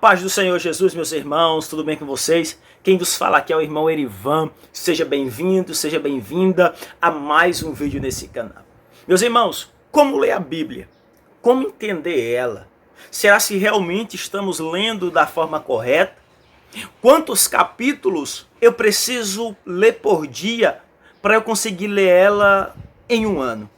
paz do Senhor Jesus, meus irmãos, tudo bem com vocês? Quem vos fala aqui é o irmão Erivan. Seja bem-vindo, seja bem-vinda a mais um vídeo nesse canal. Meus irmãos, como ler a Bíblia? Como entender ela? Será se realmente estamos lendo da forma correta? Quantos capítulos eu preciso ler por dia para eu conseguir ler ela em um ano?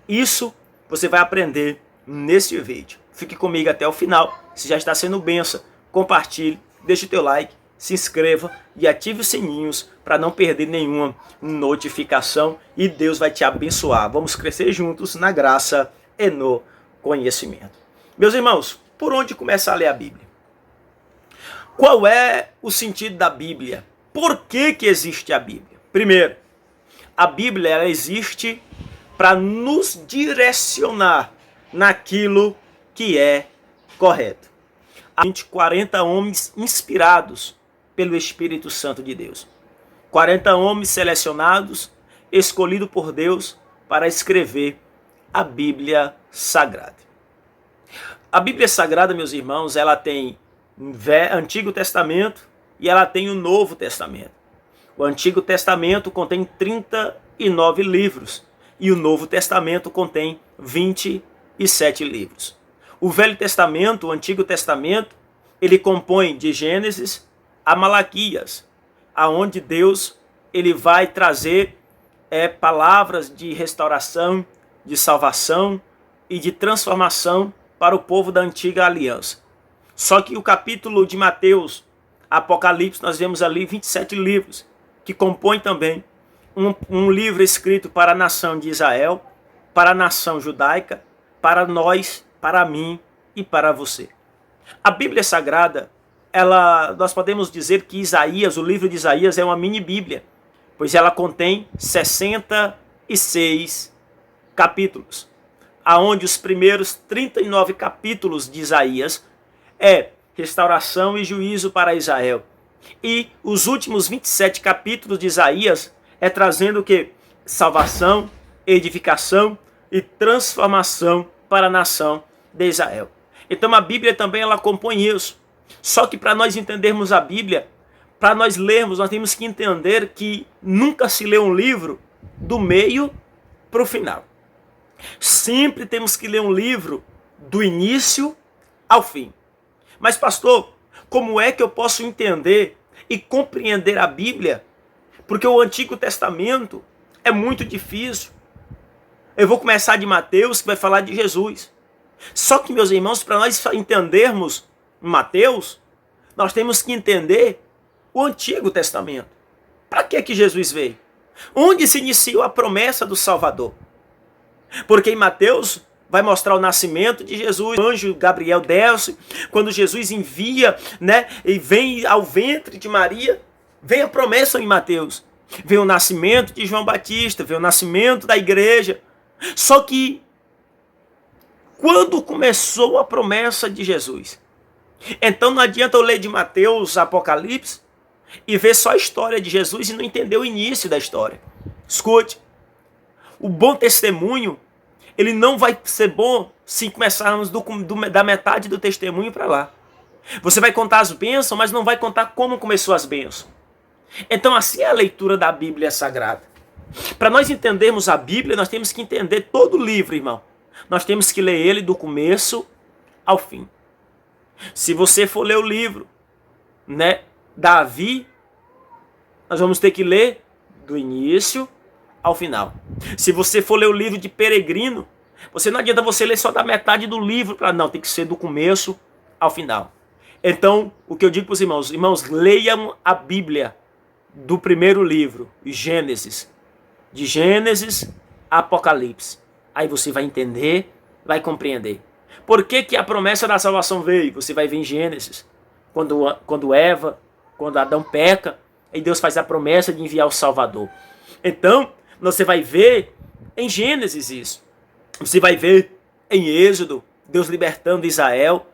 Isso você vai aprender nesse vídeo. Fique comigo até o final. Se já está sendo bênção, compartilhe, deixe o teu like, se inscreva e ative os sininhos para não perder nenhuma notificação e Deus vai te abençoar. Vamos crescer juntos na graça e no conhecimento. Meus irmãos, por onde começar a ler a Bíblia? Qual é o sentido da Bíblia? Por que existe a Bíblia? Primeiro, a Bíblia ela existe para nos direcionar naquilo que é correto. Há 40 homens inspirados pelo Espírito Santo de Deus. 40 homens selecionados, escolhidos por Deus para escrever a Bíblia Sagrada. A Bíblia Sagrada, meus irmãos, ela tem Antigo Testamento e ela tem o Novo Testamento. O Antigo Testamento contém 39 livros e o Novo Testamento contém 27 livros. O Velho Testamento, o Antigo Testamento, ele compõe de Gênesis a Malaquias, aonde Deus ele vai trazer palavras de restauração, de salvação e de transformação para o povo da antiga aliança. Só que o capítulo de Mateus, Apocalipse, nós vemos ali 27 livros, que compõem também um livro escrito para a nação de Israel, para a nação judaica, para nós, para mim e para você. A Bíblia Sagrada, nós podemos dizer que Isaías, o livro de Isaías é uma mini Bíblia, pois ela contém 66 capítulos, aonde os primeiros 39 capítulos de Isaías é restauração e juízo para Israel. E os últimos 27 capítulos de Isaías é trazendo o que? Salvação, edificação e transformação para a nação de Israel. Então a Bíblia também ela compõe isso. Só que para nós entendermos a Bíblia, para nós lermos, nós temos que entender que nunca se lê um livro do meio para o final. Sempre temos que ler um livro do início ao fim. Mas pastor, como é que eu posso entender e compreender a Bíblia? Porque o Antigo Testamento é muito difícil. Eu vou começar de Mateus, que vai falar de Jesus. Só que, meus irmãos, para nós entendermos Mateus, nós temos que entender o Antigo Testamento. Para que Jesus veio? Onde se iniciou a promessa do Salvador? Porque em Mateus vai mostrar o nascimento de Jesus. O anjo Gabriel desce, quando Jesus envia, e vem ao ventre de Maria, vem a promessa em Mateus. Vem o nascimento de João Batista, vem o nascimento da igreja. Só que, quando começou a promessa de Jesus? Então não adianta eu ler de Mateus, Apocalipse, e ver só a história de Jesus e não entender o início da história. Escute, o bom testemunho, ele não vai ser bom se começarmos da metade do testemunho para lá. Você vai contar as bênçãos, mas não vai contar como começou as bênçãos. Então assim é a leitura da Bíblia Sagrada. Para nós entendermos a Bíblia, nós temos que entender todo o livro, irmão. Nós temos que ler ele do começo ao fim. Se você for ler o livro, Davi, nós vamos ter que ler do início ao final. Se você for ler o livro de Peregrino, não adianta você ler só da metade do livro, não, tem que ser do começo ao final. Então, o que eu digo para os irmãos, leiam a Bíblia do primeiro livro, Gênesis. De Gênesis a Apocalipse. Aí você vai entender, vai compreender. Por que a promessa da salvação veio? Você vai ver em Gênesis. Quando Adão peca, aí Deus faz a promessa de enviar o Salvador. Então, você vai ver em Gênesis isso. Você vai ver em Êxodo, Deus libertando Israel.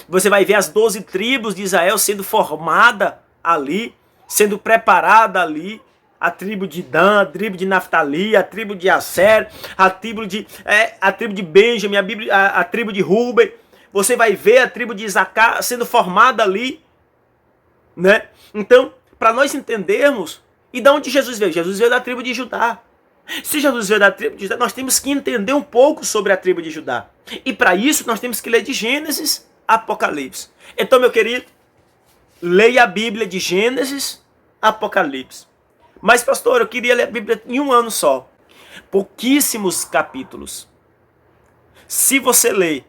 Você vai ver as 12 tribos de Israel sendo formada ali, sendo preparada ali. A tribo de Dan, a tribo de Naftali, a tribo de Aser, a tribo de Benjamin, a tribo de Ruben. você vai ver a tribo de Isacar sendo formada ali, né? Então, para nós entendermos, e de onde Jesus veio? Jesus veio da tribo de Judá. Se Jesus veio da tribo de Judá, nós temos que entender um pouco sobre a tribo de Judá. E para isso, nós temos que ler de Gênesis a Apocalipse. Então, meu querido, leia a Bíblia de Gênesis a Apocalipse. Mas, pastor, eu queria ler a Bíblia em um ano só. Pouquíssimos capítulos. Se você ler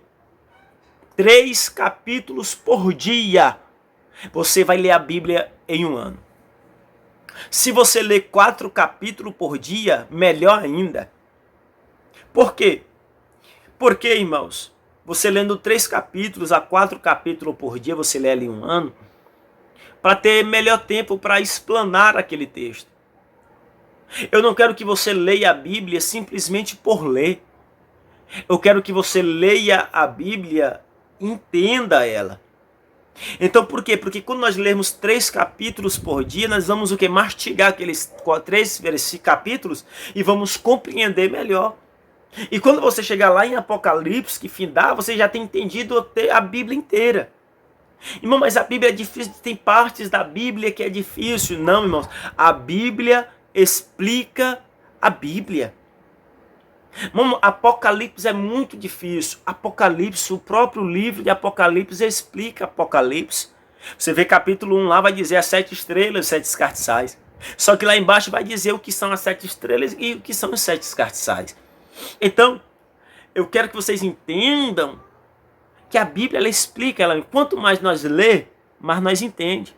3 capítulos por dia, você vai ler a Bíblia em um ano. Se você ler 4 capítulos por dia, melhor ainda. Por quê? Porque, irmãos, você lendo 3 capítulos a 4 capítulos por dia, você lê ali um ano, para ter melhor tempo para explanar aquele texto. Eu não quero que você leia a Bíblia simplesmente por ler. Eu quero que você leia a Bíblia e entenda ela. Então por quê? Porque quando nós lermos 3 capítulos por dia, nós vamos o quê? Mastigar aqueles 3 capítulos e vamos compreender melhor. E quando você chegar lá em Apocalipse, que findar, você já tem entendido a Bíblia inteira. Irmão, mas a Bíblia é difícil, tem partes da Bíblia que é difícil. Não, irmãos, a Bíblia explica a Bíblia. Irmão, Apocalipse é muito difícil. Apocalipse, o próprio livro de Apocalipse explica Apocalipse. Você vê capítulo 1 lá, vai dizer as 7 estrelas, os 7 cartiçais. Só que lá embaixo vai dizer o que são as 7 estrelas e o que são os 7 cartiçais. Então, eu quero que vocês entendam que a Bíblia ela explica, quanto mais nós lê, mais nós entende.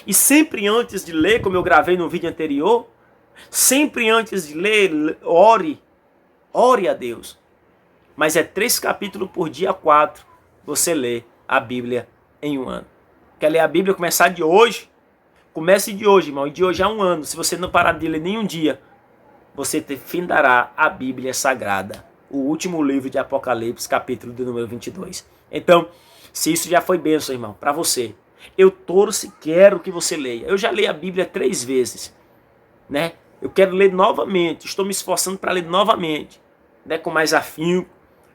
E sempre antes de ler, como eu gravei no vídeo anterior, sempre antes de ler, ore a Deus. Mas é 3 capítulos por dia, 4, você lê a Bíblia em um ano. Quer ler a Bíblia, começar de hoje? Comece de hoje, irmão, e de hoje a um ano. Se você não parar de ler nenhum dia, você findará a Bíblia Sagrada, o último livro de Apocalipse, capítulo de número 22. Então, se isso já foi bênção, irmão, para você, eu torço e quero que você leia. Eu já leio a Bíblia 3 vezes, né? Eu quero ler novamente, estou me esforçando para ler novamente, né? Com mais afinco,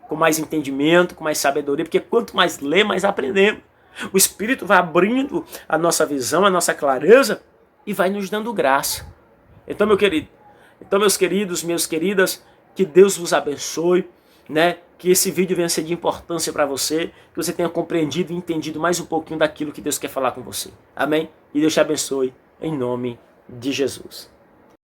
com mais entendimento, com mais sabedoria, porque quanto mais lê, mais aprendemos. O Espírito vai abrindo a nossa visão, a nossa clareza e vai nos dando graça. Então, meu querido, meus queridos, minhas queridas, que Deus vos abençoe, né? Que esse vídeo venha ser de importância para você, que você tenha compreendido e entendido mais um pouquinho daquilo que Deus quer falar com você. Amém? E Deus te abençoe, em nome de Jesus.